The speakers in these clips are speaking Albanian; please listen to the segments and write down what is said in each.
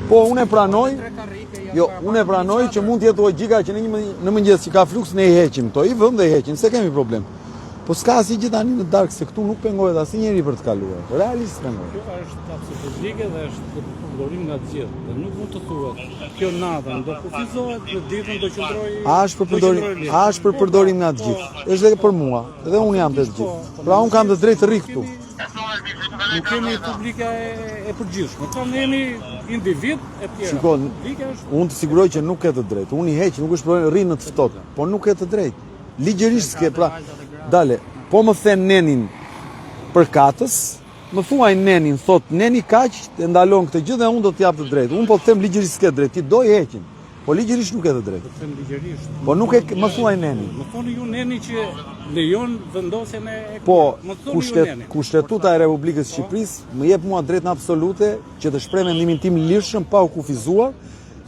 Po, unë e pranoj, unë e pranoj që mund të jetë logjika që në mëngjes që ka fluks ne i heqim këto, i vëm dhe i heqim, se kemi problem. Po s'ka asnjë gjë tani në darkë se këtu nuk pengohet asnjëri për të kaluar. Realisht pengohet. Kjo është publike dhe është përdorim nga të gjithë. Dhe nuk mund të thuhet kjo natën do kufizohet, në ditën do qëndroj. Është për përdorim nga të gjithë. Është edhe për mua, edhe unë jam të gjithë. Pra unë kam të drejtë të rri këtu. Nuk kemi publika e përgjithshme. Pra ne jemi individ e tjera. Shikon, unë të siguroj që nuk ke të drejtë. Unë i heq, nuk është problem rri në të ftohtë, po nuk ke të drejtë. Ligjërisht s'ke, pra dale, po më them nenin për katës, më thuaj nenin, thot neni kaq, e ndalon këtë gjë dhe unë do t'jap të drejtë. Unë po të them ligjërisht s'ke drejtë, ti do i heqin. Po ligjërisht nuk e të drejtë. Po them ligjërisht. Po nuk e më thuaj nenin. Më thoni ju neni që lejon vendosjen e Po, Kushtetuta e Republikës së Shqipërisë më jep mua drejtën absolute që të shpreh mendimin tim lirshëm pa u kufizuar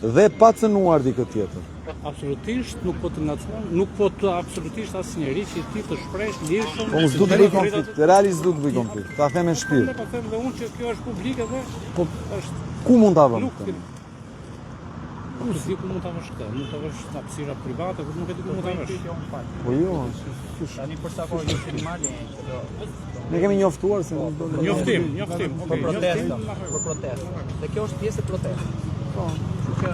dhe pa cënuar dikë tjetër. Absolutisht nuk po të ngacmon, nuk po të absolutisht asnjëri që ti të shpresh lirshëm. Po s'do të bëj konflikt, realisht do të bëj konflikt. Ta them me shpirt. Po them dhe unë që kjo është publike dhe po është ku mund ta vëm? Nuk di ku mund ta vësh këtë, mund ta vësh në hapësira private, por nuk e di ku mund ta vësh. Po jo. Tani për sa kohë jeni mali. Ne kemi njoftuar se nuk do të Njoftim. Për protestë. Dhe kjo është pjesë e protestës. Po, që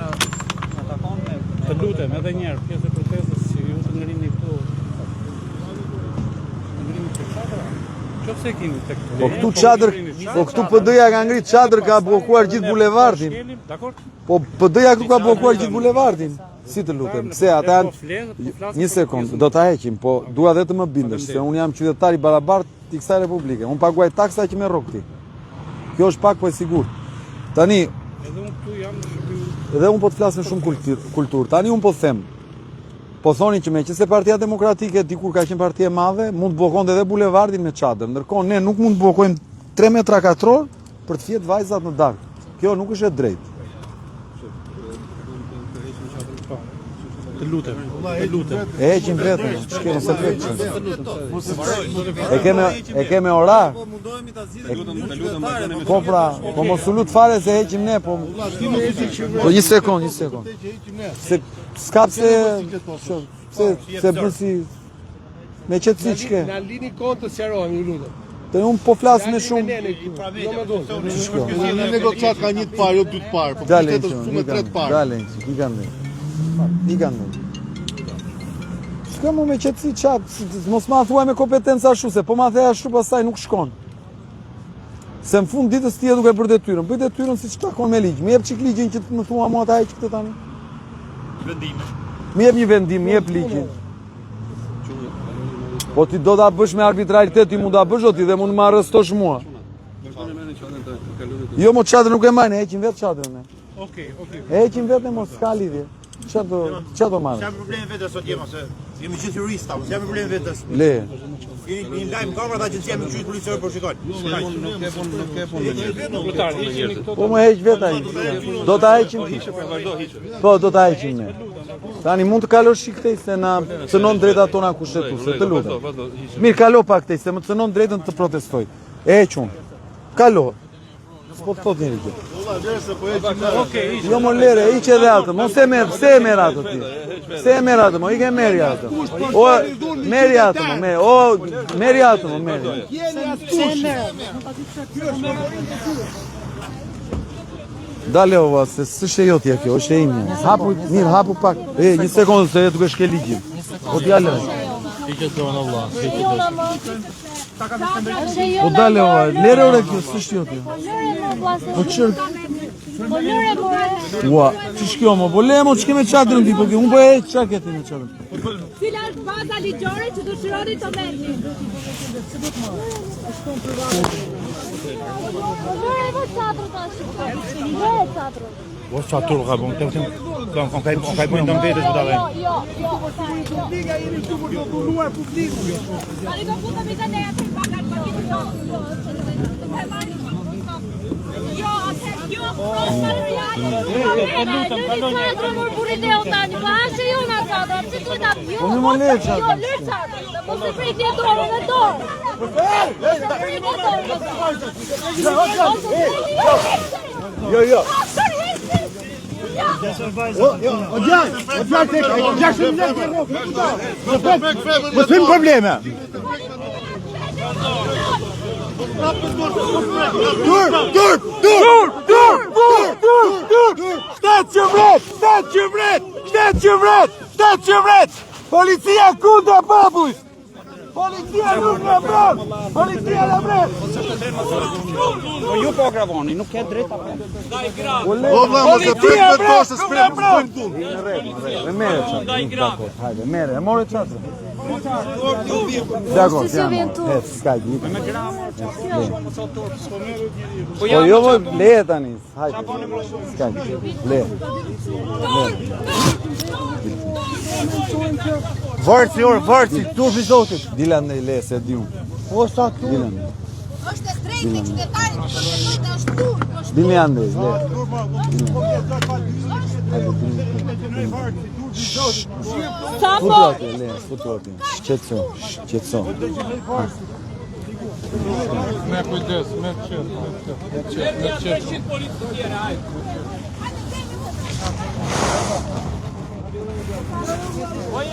na takon me të lutem edhe një herë pjesë e protestës që ju të ngrini këtu. Ngrini të çadra. Qofse keni tek këtu. Po këtu çadër, po këtu PD-ja ka ngrit çadër, ka bllokuar gjithë bulevardin. Dakor? Po PD-ja këtu ka bllokuar gjithë bulevardin. Si të lutem, pse ata janë një sekond, do ta heqim, po dua edhe të më bindesh se unë jam qytetar i barabartë i kësaj republike. Unë paguaj taksa që merr rrokti. Kjo është pak po e sigurt. Tani edhe unë këtu jam në Shqipëri. Edhe unë po të flas në shumë kulturë. Tani unë po them. Po thoni që meqenëse Partia Demokratike dikur ka qenë parti e madhe, mund të bllokonte edhe bulevardin me çadër. Ndërkohë ne nuk mund të bllokojmë 3 metra katror për të fjetë vajzat në darkë. Kjo nuk është e drejtë. Të lutem. E heqim vetëm, s'ke mos e bëj. E kemë ora. Po pra, po mos u lut fare se heqim ne, po. Po një sekond. Se s'ka se bësi me qetësi ç'ke. Na lini kontë të sqarohemi, ju lutem. Te un po flas me shumë. Në negociat ka një të parë, jo dy të parë, po tjetër shumë me 3 të parë. Dale, i kanë. S'ka më me qetësi çap, mos ma thuaj me kompetenca ashtu se po ma the ashtu pastaj nuk shkon. Se në fund ditës ti duke bërë detyrën, bëj detyrën siç takon me ligj. Më jep çik ligjin që më thua mua ta heq këtë tani. vendim. Më jep një vendim, më jep ligjin. Po ti do ta bësh me arbitraritet, ti mund ta bësh o ti dhe mund të më arrestosh mua. Jo, mo çadër nuk e marrin, e heqin vetë çadrën ne. Okej. E heqin vetë mos ka lidhje. Çfarë do marrë? Çfarë problemi vetes sot jemi se jemi gjithë jurista, çfarë problemi vetes? Le. Një lajm kamera agjensija me qytet policor po shikoj. Nuk ke punë. Po më heq vetë ai. Do ta heqim. Po do ta heqim ne. Tani mund të kalosh këtej se na cënon drejtat tona kushtetuese, të lutem. Mirë, kalo pak këtej se më cënon drejtën të protestoj. E hequn. Kalo. S'po të thot njëri gjë. Okej. Jo më lere, hiq edhe atë, mos e merr, pse e merr atë ti? Pse e merr atë, mo i ke merri atë. O merri atë, merri atë, merri. Dale ova, se s'është e jotja kjo, është e imja. Hapu, mirë, hapu pak. Një sekondë se e duke shke ligjin. O t'jallë. O dale ova, lere ore kjo, s'është jotja. O qërë. Ua, që shkjo mo, po le mo që keme qatërën ti, po kjo, unë po e qa këti me qatërën. Cila është baza ligjore që dëshironi të merrni? O çatur ka bon, on ka bën ndonjë vetë do ta vë. Publika jeni këtu për të dhuruar publikun. Tani do futemi te ne aty pakat pakit do. Jo, atë jo, Po më le çfarë? Jo. Mos vim probleme. Policia kundra babujt! Policia nuk në bron! Policia në bron! Po ju po gravoni, nuk ke drejt apo. O vlla, mos e prit me toshë, s'pret të bëjmë tu. E merre çfarë? Hajde, merre, e morë çfarë? Dakor, jam. S'ka gjë. Po jo, le tani. Hajde. S'ka gjë. Le. Varci, turpi zotit. Dilan ne le se di unë. O sa tu. Dilan. Është e drejtë qytetarit, është turp. Dini Andres, le. Sa po? Futuati, le, futuati. Qetso. Me kujdes, me qet.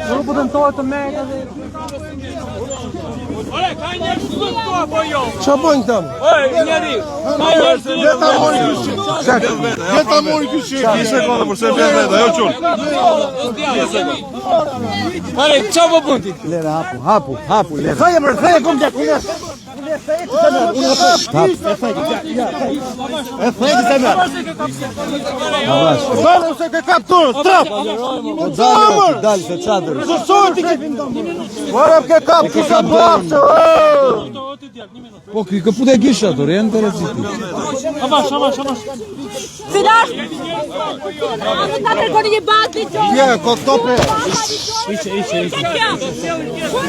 Nuk po tentohet të merret edhe. Ore, ka njerëz këtu apo jo? Çfarë bën këta? Oj, njeri. Ka njerëz. Jeta mori ky shit. Jeta mori ky shit. Një sekondë për se vetë, ajo çun. Ore, çfarë po bën ti? Lera, hapu, lera. Thaje më thaje kom tek unë. E thaj të më. Vale se ke kaptur, trap. Dal se çadër. Soti ke. Ora ke kap ku sa bafë. Po ki kaput e gish ato, janë të rrezikshëm. Avash. Filash! Ta kërkoni një bazë ligjore. Je, ko tope. Iqe.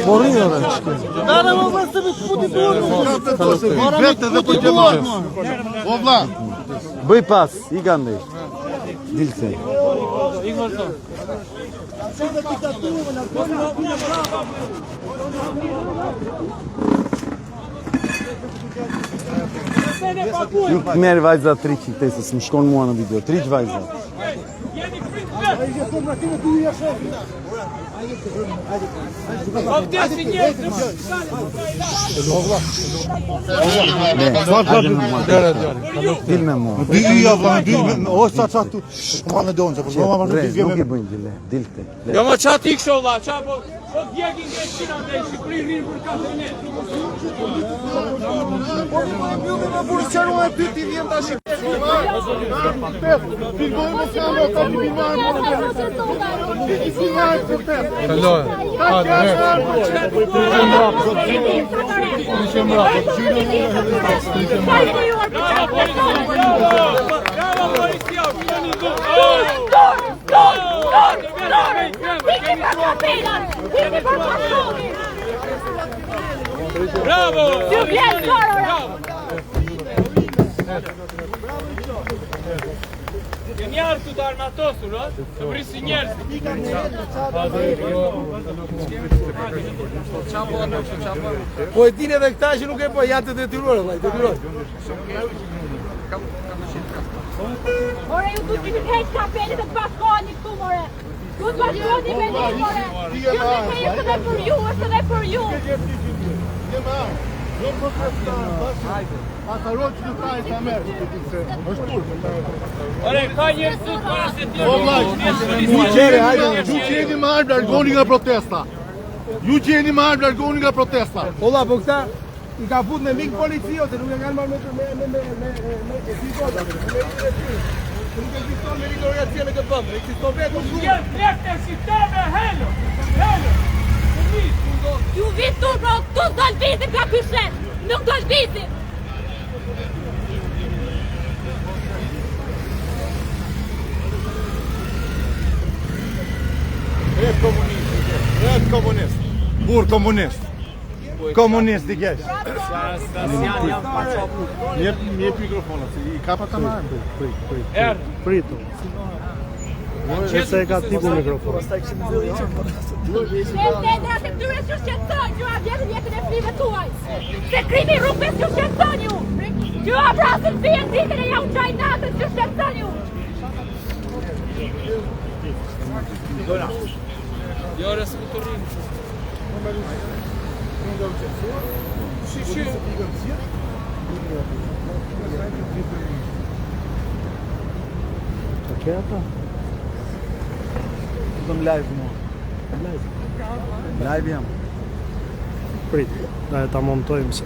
Morri ora. Dale më vjen të futi dorë. Vetë dhe po të marr. O vlla. Bëj pas, i gandej. Dilse. Ju merë vajza 3 qitesës, më shkon mua në video, 3 vajza. Dil me mua. O sa tu. Komandë donjë, po mama Nuk i bëjnë dile, dilte. Jo më çati kështu valla, çfarë po djegin nga Kina në Shqipëri rinë për 4 metra. Bravo! Ju vjen ora. Kemi ardhur të armatosur, ëh? Të vrisin njerëz. Po e dinë edhe këta që nuk e po janë të detyruar, vllai, detyroj. Ore, ju duhet të heq kapelit dhe të bashkoheni këtu, more. Ju të bashkoheni me ne, more. Ju të heq edhe për ju, është edhe për ju. Ore, ka njerëz të para se ti. Ju që jeni më armë, largoni nga protesta. Ju që jeni më armë, largoni nga protesta. Olla, po këta I ka fut në mik polici ose nuk e kanë marrë me efikota. Nuk ekziston me ignorancia në këtë vend, ekziston vetëm shumë. Janë trekte sisteme hello. Ju vitur, bro, tu do lvisim ka pyshet, nuk do lvisim. Red komunist. Burr komunist. Komunist I kesh. Jep mikrofonat, se I kapa ta marrë. Pritu. Se e ka tipu mikrofon. Ne se këtyre që shqetësojnë, ju a vjetën jetën e flive tuaj. Se krimi rrugës që shqetësojnë ju. Ju a vrasin fjen ditën e ja u qaj natën që shqetësojnë ju. Jo, rësë ku të rrimë. Okej ata? Këtëm live mua. Live jam. Prit, da ta montojmë se.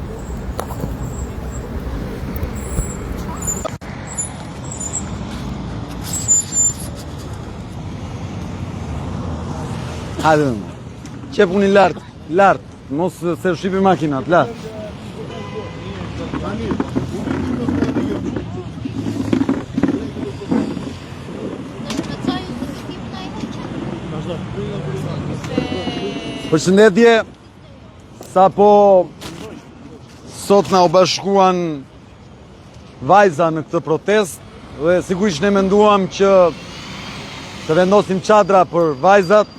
Hajde më. Qep unë lartë, mos se shqipi makinat, lartë. Përshëndetje, sa po sot na u bashkuan vajza në këtë protest dhe sigurisht ne menduam që të vendosim çadra për vajzat.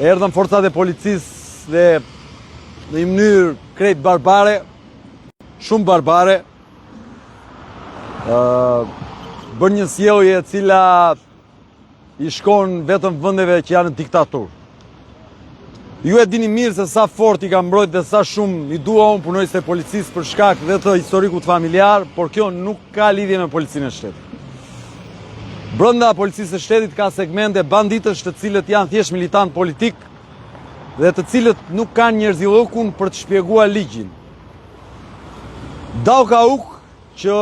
Erdhën forcat e policisë dhe në një mënyrë krejt barbare, shumë barbare, bën një sjellje e cila i shkon vetëm vendeve që janë në diktaturë. Ju e dini mirë se sa fort i ka mbrojtë dhe sa shumë i dua unë punojës e policisë për shkak dhe të historikut familjar, por kjo nuk ka lidhje me policinë e shtetit. Brenda policisë së shtetit ka segmente banditësh të cilët janë thjesht militant politik dhe të cilët nuk kanë njerëzillëkun për të shpjeguar ligjin. Dau ka që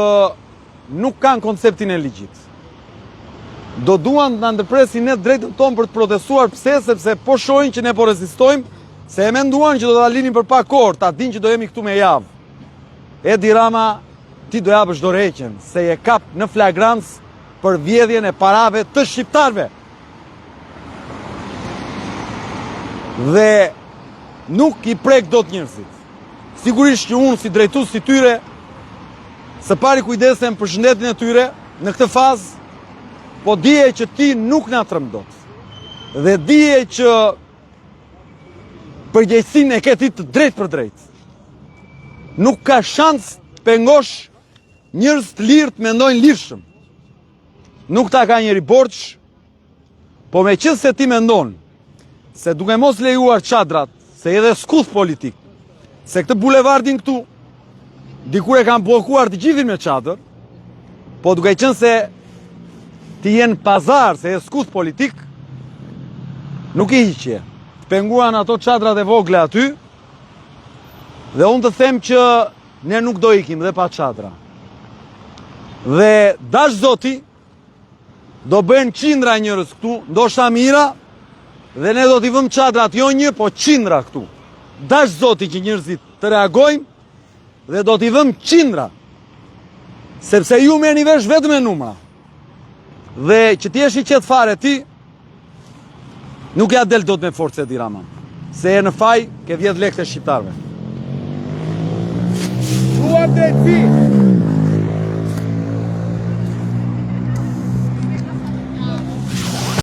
nuk kanë konceptin e ligjit. Do duan të na ndërpresin ne drejtën tonë për të protestuar. Pse? Sepse po shohin që ne po rezistojmë, se e menduan që do ta linin për pak kohë, ta dinë që do jemi këtu me javë. Edi Rama, ti do japësh dorëheqjen, se je kap në flagrancë për vjedhjen e parave të shqiptarve. Dhe nuk i prek dot njerëzit. Sigurisht që unë si drejtues i tyre, së pari kujdesem për shëndetin e tyre në këtë fazë, po dije që ti nuk na trëm dot. Dhe dije që përgjegjësinë e ke ti të drejtë për drejtë. Nuk ka shans të pengosh njerëz të lirë të mendojnë lirshëm. Nuk ta ka njeri borç, po me qënë se ti mendon se duke mos lejuar çadrat, se edhe skuth politik, se këtë bulevardin këtu, dikur e kanë blokuar të gjithin me çadër, po duke qënë se ti jenë pazar, se e skuth politik, nuk i hiqje. Të penguan ato çadrat e vogle aty, dhe unë të them që ne nuk do ikim dhe pa çadra. Dhe dash zoti, do bëjnë qindra njerëz këtu, ndoshta mira, dhe ne do t'i vëmë çadrat jo një, po qindra këtu. Dash zoti që njerëzit të reagojmë, dhe do t'i vëmë qindra. Sepse ju merrni vesh vetëm me numra. Dhe që ti jesh i qetë fare ti, nuk ja del dot me forcë Edi Rama. Se e në faj, ke 10 lekë të shqiptarve. Duam drejtësi!